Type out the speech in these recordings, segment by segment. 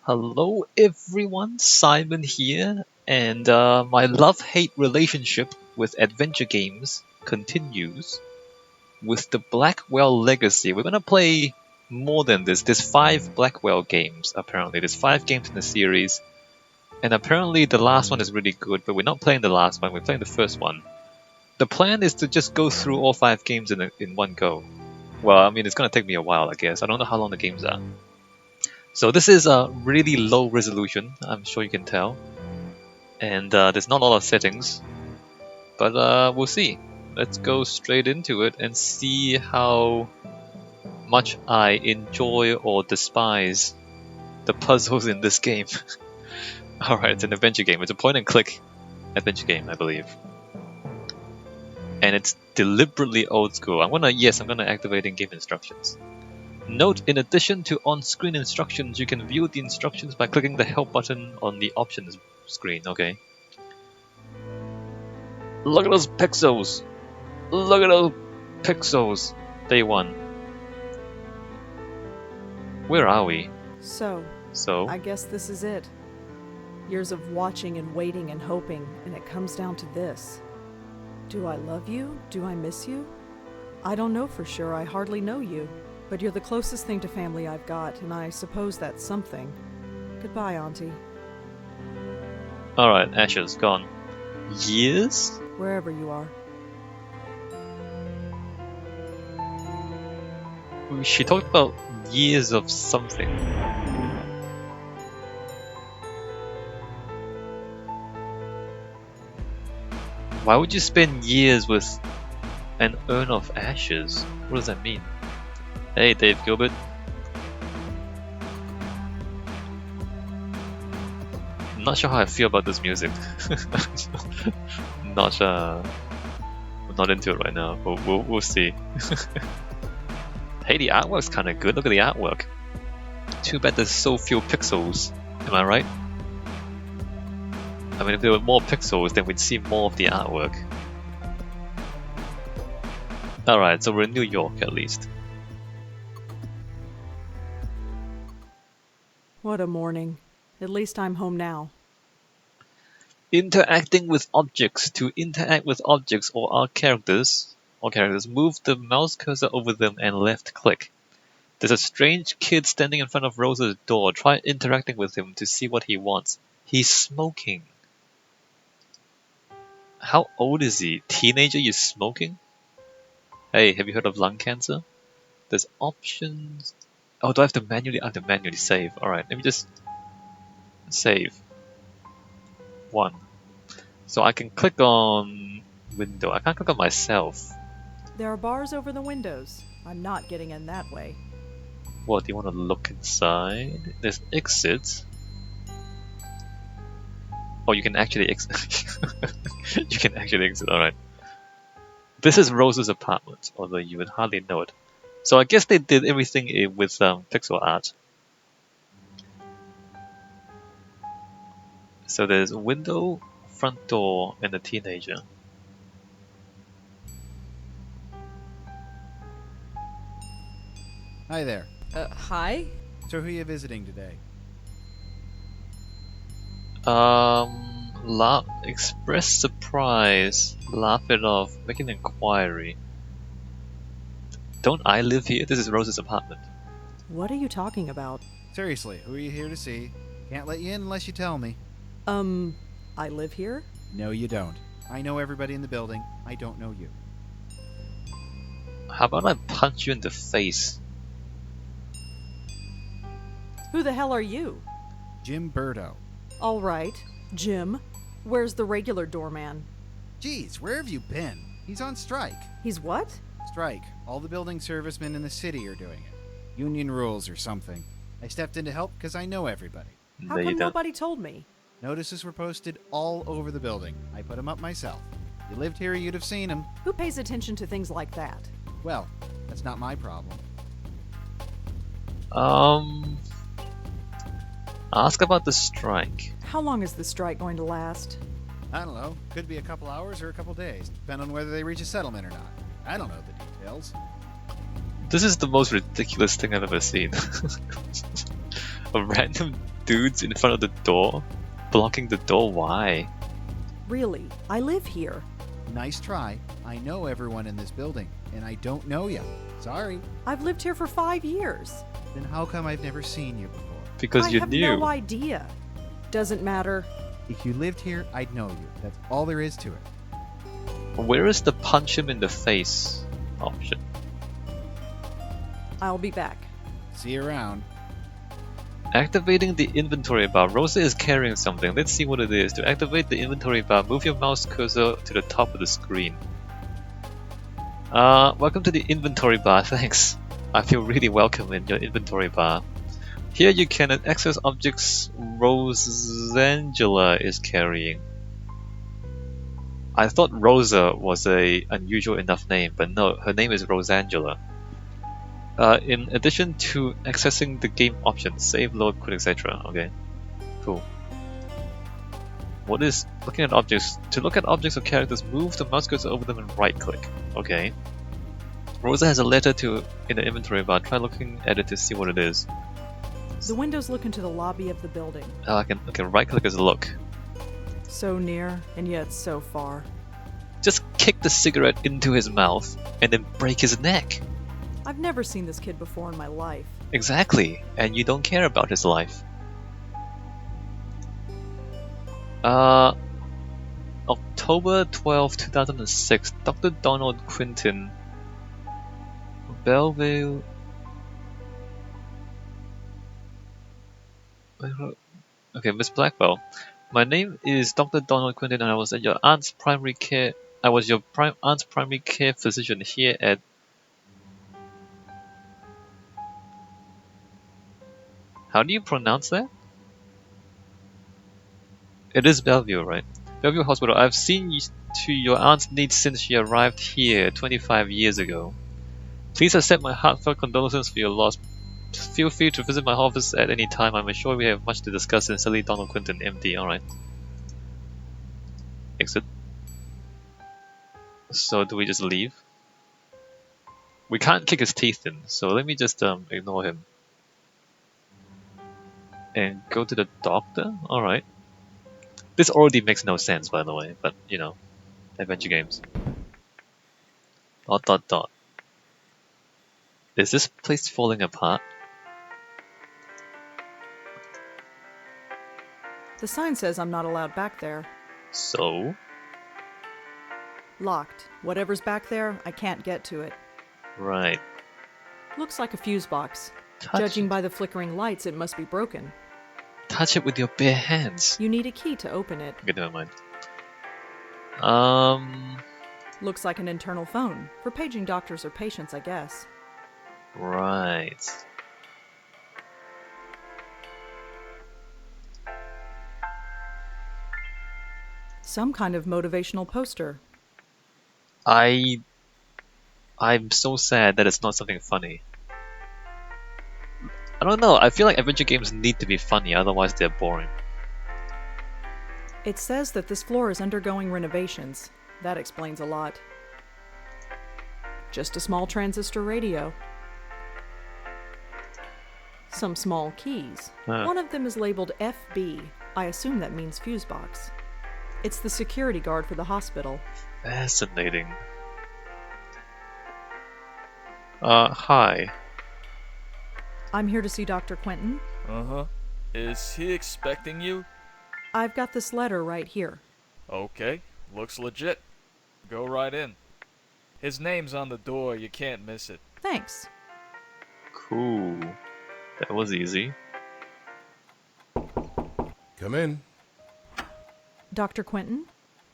Hello everyone, Simon here, and my love-hate relationship with adventure games continues with the Blackwell Legacy. We're gonna play more than this. There's 5 Blackwell games, apparently. There's 5 games in the series, and apparently the last one is really good, but we're not playing the last one, we're playing the first one. The plan is to just go through all 5 games in one go. Well, I mean, it's gonna take me a while, I guess. I don't know how long the games are. So this is a really low resolution, I'm sure you can tell. And there's not a lot of settings, but we'll see. Let's go straight into it and see how much I enjoy or despise the puzzles in this game. Alright, it's an adventure game. It's a point and click adventure game, I believe. And it's deliberately old school. I'm gonna activate in-game instructions. Note, in addition to on-screen instructions, you can view the instructions by clicking the help button on the options screen, okay? Look at those pixels! Look at those pixels! Day 1. Where are we? So, I guess this is it. Years of watching and waiting and hoping, and it comes down to this. Do I love you? Do I miss you? I don't know for sure, I hardly know you. But you're the closest thing to family I've got, and I suppose that's something. Goodbye, Auntie. Alright, Ashes, gone. Years? Wherever you are. She talked about years of something. Why would you spend years with an urn of ashes? What does that mean? Hey, Dave Gilbert. I'm not sure how I feel about this music. not into it right now, but we'll see. Hey, the artwork's kind of good. Look at the artwork. Too bad there's so few pixels. Am I right? I mean, if there were more pixels, then we'd see more of the artwork. Alright, so we're in New York at least. What a morning. At least I'm home now. Interacting with objects. To interact with objects or our characters, move the mouse cursor over them and left click. There's a strange kid standing in front of Rosa's door. Try interacting with him to see what he wants. He's smoking. How old is he? Teenager, you smoking? Hey, have you heard of lung cancer? There's options. Oh, do I have to manually save? Alright, let me just save. 1. So I can click on window. I can't click on myself. There are bars over the windows. I'm not getting in that way. What, do you want to look inside? There's exits. Oh, you can actually exit. You can actually exit, alright. This is Rose's apartment, although you would hardly know it. So I guess they did everything with pixel art. So there's a window, front door, and a teenager. Hi there. Hi? So who are you visiting today? Express surprise, laugh it off, make an inquiry. Don't I live here? This is Rose's apartment. What are you talking about? Seriously, who are you here to see? Can't let you in unless you tell me. I live here? No, you don't. I know everybody in the building. I don't know you. How about I punch you in the face? Who the hell are you? Jim Burdo. All right, Jim. Where's the regular doorman? Geez, where have you been? He's on strike. He's what? Strike. All the building servicemen in the city are doing it. Union rules or something. I stepped in to help because I know everybody. How No, you come don't. nobody told me? Notices were posted all over the building. I put them up myself. If you lived here, you'd have seen them. Who pays attention to things like that? Well, that's not my problem. Ask about the strike. How long is the strike going to last? I don't know. Could be a couple hours or a couple days, depending on whether they reach a settlement or not. I don't know the details. This is the most ridiculous thing I've ever seen. A random dudes in front of the door? Blocking the door? Why? Really, I live here. Nice try. I know everyone in this building, and I don't know you. Sorry. I've lived here for 5 years. Then how come I've never seen you before? Because you're new. I have no idea. Doesn't matter. If you lived here, I'd know you. That's all there is to it. Where is the punch him in the face option? I'll be back. See you around. Activating the inventory bar. Rosa is carrying something. Let's see what it is. To activate the inventory bar, move your mouse cursor to the top of the screen. Welcome to the inventory bar. Thanks. I feel really welcome in your inventory bar. Here you can access objects Rosangela is carrying. I thought Rosa was a unusual enough name, but no, her name is Rosangela. In addition to accessing the game options, save, load, quit, etc. Okay, cool. What is looking at objects? To look at objects or characters, move the mouse cursor over them and right click. Okay. Rosa has a letter in the inventory bar. Try looking at it to see what it is. The windows look into the lobby of the building. I can right click as a look. So near, and yet so far. Just kick the cigarette into his mouth and then break his neck. I've never seen this kid before in my life. Exactly, and you don't care about his life. October 12, 2006, Dr. Donald Quinton, Belleville. Okay, Miss Blackwell. My name is Dr. Donald Quinton, and I was your aunt's primary care. I was your aunt's primary care physician here at. How do you pronounce that? It is Bellevue, right? Bellevue Hospital. I've seen to your aunt's needs since she arrived here 25 years ago. Please accept my heartfelt condolences for your loss. Feel free to visit my office at any time. I'm sure we have much to discuss. Sincerely, Donald Quinton, MD. Alright. Exit. So, do we just leave? We can't kick his teeth in, so let me just ignore him. And go to the doctor? Alright. This already makes no sense, by the way, but, you know, adventure games. ... Is this place falling apart? The sign says I'm not allowed back there. So? Locked. Whatever's back there, I can't get to it. Right. Looks like a fuse box. Touch Judging it. by the flickering lights, it must be broken. Touch it with your bare hands. You need a key to open it. Okay, never mind. Looks like an internal phone. For paging doctors or patients, I guess. Right. Some kind of motivational poster. I'm so sad that it's not something funny. I don't know, I feel like adventure games need to be funny, otherwise they're boring. It says that this floor is undergoing renovations. That explains a lot. Just a small transistor radio. Some small keys. One of them is labeled FB. I assume that means fuse box. It's the security guard for the hospital. Fascinating. Hi. I'm here to see Dr. Quentin. Uh-huh. Is he expecting you? I've got this letter right here. Okay. Looks legit. Go right in. His name's on the door, you can't miss it. Thanks. Cool. That was easy. Come in. Dr. Quentin?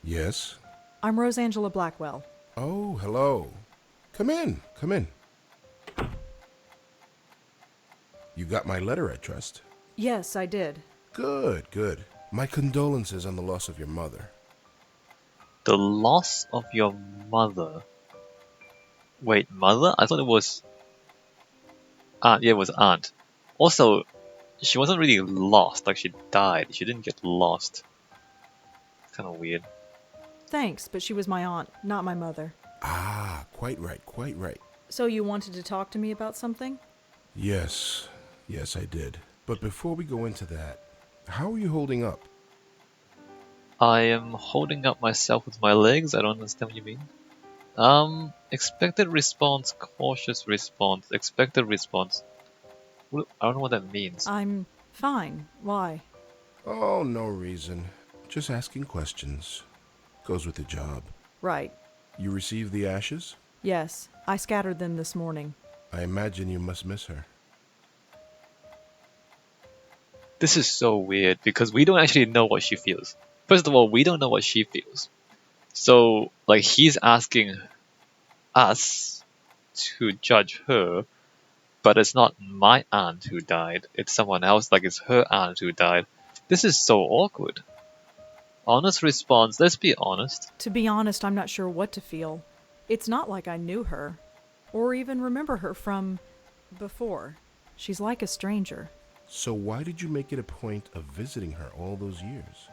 Yes? I'm Rosangela Blackwell. Oh, hello. Come in, come in. You got my letter, I trust? Yes, I did. Good, good. My condolences on the loss of your mother. The loss of your mother. Wait, mother? I thought it was aunt. Yeah, it was aunt. Also, she wasn't really lost, like she died. She didn't get lost. Kind of weird. Thanks, but she was my aunt, not my mother. Ah, quite right, quite right. So you wanted to talk to me about something? Yes, yes I did. But before we go into that, how are you holding up? I am holding up myself with my legs. I don't understand what you mean. Expected response, cautious response, expected response. I don't know what that means. I'm fine. Why? Oh, no reason. Just asking questions. Goes with the job. Right. You received the ashes? Yes, I scattered them this morning. I imagine you must miss her. This is so weird because we don't actually know what she feels. First of all, we don't know what she feels. So, like, he's asking us to judge her, but it's not my aunt who died. It's someone else, like it's her aunt who died. This is so awkward. Honest response, let's be honest. To be honest, I'm not sure what to feel. It's not like I knew her, or even remember her from before. She's like a stranger. So why did you make it a point of visiting her all those years?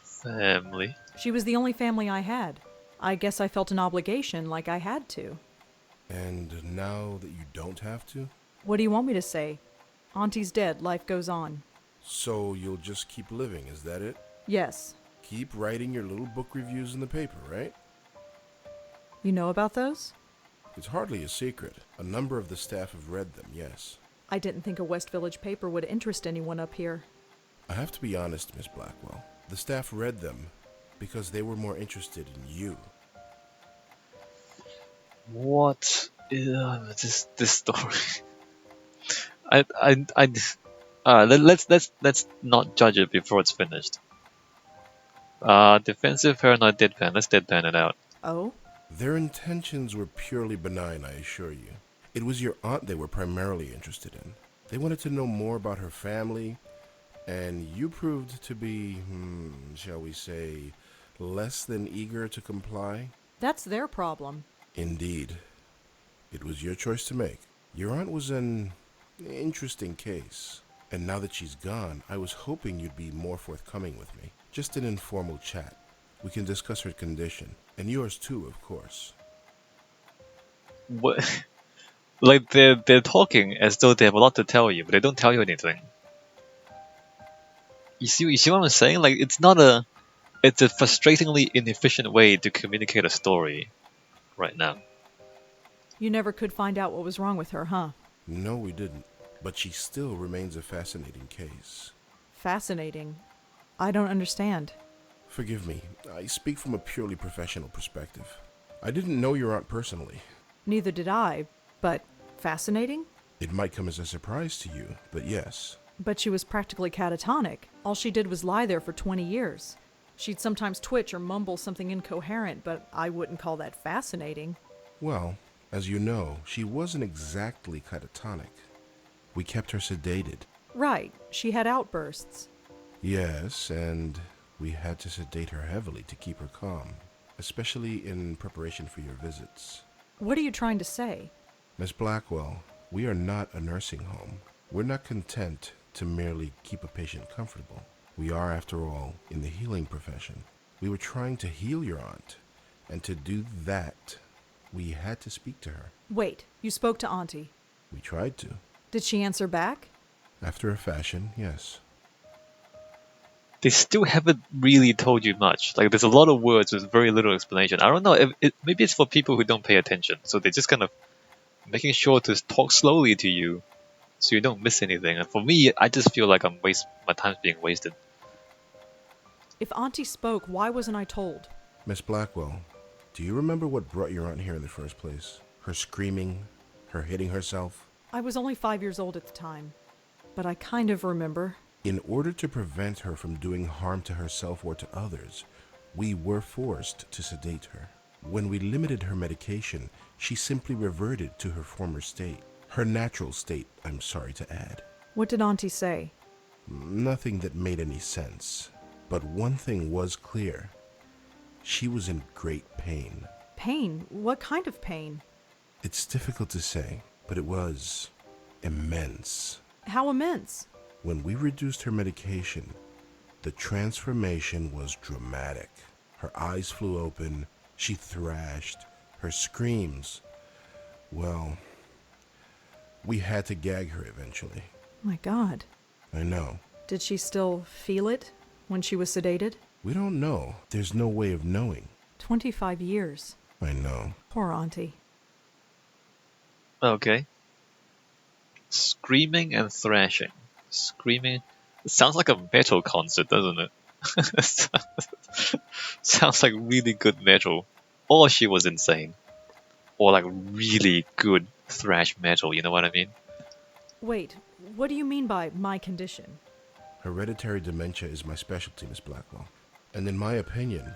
Family. She was the only family I had. I guess I felt an obligation, like I had to. And now that you don't have to? What do you want me to say? Auntie's dead, life goes on. So you'll just keep living, is that it? Yes. Keep writing your little book reviews in the paper, right? You know about those? It's hardly a secret. A number of the staff have read them, yes. I didn't think a West Village paper would interest anyone up here. I have to be honest, Miss Blackwell. The staff read them because they were more interested in you. What is this story? Let's not judge it before it's finished. Defensive paranoid deadpan. Let's deadpan it out. Oh? Their intentions were purely benign, I assure you. It was your aunt they were primarily interested in. They wanted to know more about her family, and you proved to be, shall we say, less than eager to comply? That's their problem. Indeed. It was your choice to make. Your aunt was an interesting case, and now that she's gone, I was hoping you'd be more forthcoming with me. Just an informal chat. We can discuss her condition, and yours too, of course. What? Like they're talking as though they have a lot to tell you, but they don't tell you anything. You see what I'm saying? Like it's a frustratingly inefficient way to communicate a story right now. You never could find out what was wrong with her, huh? No, we didn't. But she still remains a fascinating case. Fascinating. I don't understand. Forgive me, I speak from a purely professional perspective. I didn't know your aunt personally. Neither did I, but fascinating? It might come as a surprise to you, but yes. But she was practically catatonic. All she did was lie there for 20 years. She'd sometimes twitch or mumble something incoherent, but I wouldn't call that fascinating. Well, as you know, she wasn't exactly catatonic. We kept her sedated. Right, she had outbursts. Yes, and we had to sedate her heavily to keep her calm, especially in preparation for your visits. What are you trying to say? Miss Blackwell, we are not a nursing home. We're not content to merely keep a patient comfortable. We are, after all, in the healing profession. We were trying to heal your aunt, and to do that, we had to speak to her. Wait, you spoke to Auntie. We tried to. Did she answer back? After a fashion, yes. They still haven't really told you much. Like there's a lot of words with very little explanation. I don't know if maybe it's for people who don't pay attention, so they're just kind of making sure to talk slowly to you, so you don't miss anything. And for me, I just feel like my time's being wasted. If Auntie spoke, why wasn't I told? Miss Blackwell, do you remember what brought your aunt here in the first place? Her screaming, her hitting herself? I was only 5 years old at the time, but I kind of remember. In order to prevent her from doing harm to herself or to others, we were forced to sedate her. When we limited her medication, she simply reverted to her former state. Her natural state, I'm sorry to add. What did Auntie say? Nothing that made any sense. But one thing was clear. She was in great pain. Pain? What kind of pain? It's difficult to say, but it was immense. How immense? When we reduced her medication, the transformation was dramatic. Her eyes flew open, she thrashed, her screams, well, We had to gag her eventually. My God. I know. Did she still feel it when she was sedated? We don't know. There's no way of knowing. 25 years. I know. Poor Auntie. Okay. Screaming and thrashing. Screaming. It sounds like a metal concert, doesn't it? Sounds like really good metal. Or she was insane. Or like really good thrash metal, you know what I mean? Wait, what do you mean by my condition? Hereditary dementia is my specialty, Miss Blackwell. And in my opinion,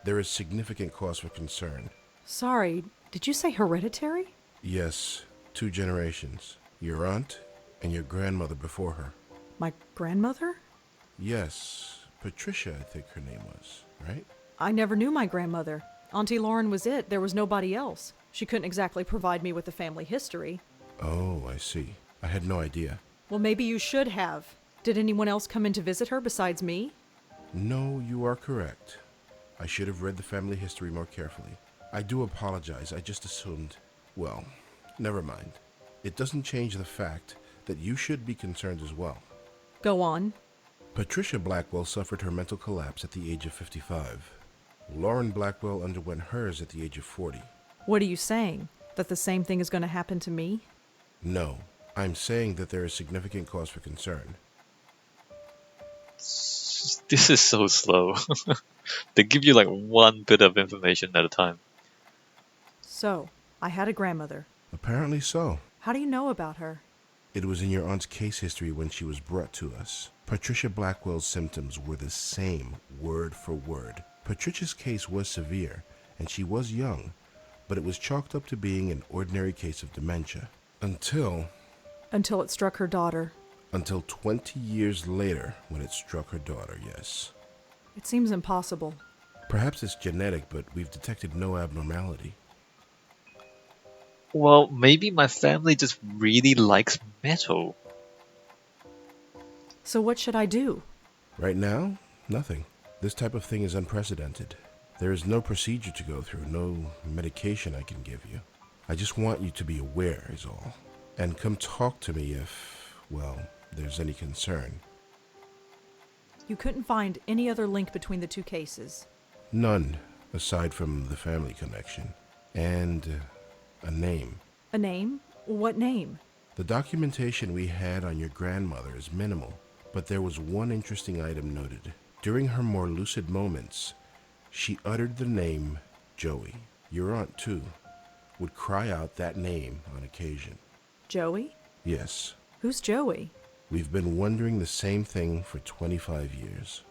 there is significant cause for concern. Sorry, did you say hereditary? Yes, 2 generations. Your aunt and your grandmother before her. My grandmother? Yes, Patricia, I think her name was, right? I never knew my grandmother. Auntie Lauren was it. There was nobody else. She couldn't exactly provide me with a family history. Oh, I see. I had no idea. Well, maybe you should have. Did anyone else come in to visit her besides me? No, you are correct. I should have read the family history more carefully. I do apologize. I just assumed. Well, never mind. It doesn't change the fact that you should be concerned as well. Go on. Patricia Blackwell suffered her mental collapse at the age of 55. Lauren Blackwell underwent hers at the age of 40. What are you saying? That the same thing is going to happen to me? No, I'm saying that there is significant cause for concern. This is so slow. They give you like one bit of information at a time. So, I had a grandmother. Apparently so. How do you know about her? It was in your aunt's case history when she was brought to us. Patricia Blackwell's symptoms were the same, word for word. Patricia's case was severe, and she was young, but it was chalked up to being an ordinary case of dementia. Until Until it struck her daughter. Until 20 years later, when it struck her daughter, yes. It seems impossible. Perhaps it's genetic, but we've detected no abnormality. Well, maybe my family just really likes metal. So what should I do? Right now, nothing. This type of thing is unprecedented. There is no procedure to go through, no medication I can give you. I just want you to be aware, is all. And come talk to me if, well, there's any concern. You couldn't find any other link between the two cases. None, aside from the family connection. And a name. A name? What name? The documentation we had on your grandmother is minimal, but there was one interesting item noted. During her more lucid moments, she uttered the name Joey. Your aunt, too, would cry out that name on occasion. Joey? Yes. Who's Joey? We've been wondering the same thing for 25 years.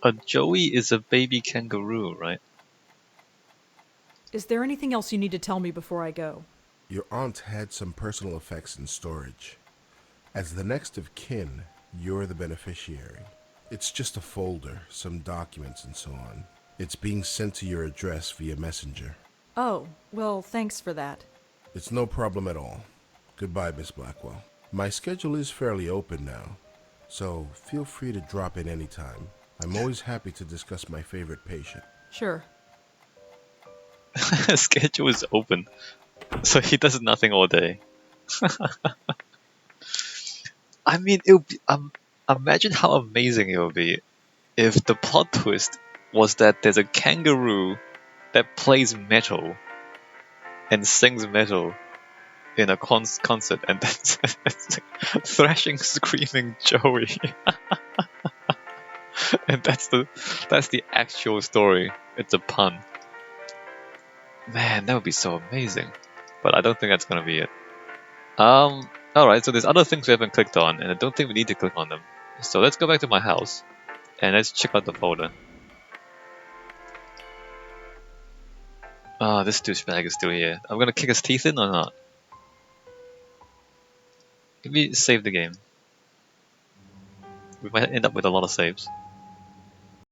A joey is a baby kangaroo, right? Is there anything else you need to tell me before I go? Your aunt had some personal effects in storage. As the next of kin, you're the beneficiary. It's just a folder, some documents and so on. It's being sent to your address via messenger. Oh, well, thanks for that. It's no problem at all. Goodbye, Miss Blackwell. My schedule is fairly open now, so feel free to drop in anytime. I'm always happy to discuss my favorite patient. Sure. Schedule is open, so he does nothing all day. I mean, it would be, imagine how amazing it would be if the plot twist was that there's a kangaroo that plays metal and sings metal in a concert, and that's thrashing, screaming Joey, and that's the actual story. It's a pun. Man, that would be so amazing. But I don't think that's gonna be it. Alright, so there's other things we haven't clicked on, and I don't think we need to click on them. So let's go back to my house, and let's check out the folder. Ah, this douchebag is still here. I'm gonna kick his teeth in or not? Maybe save the game. We might end up with a lot of saves.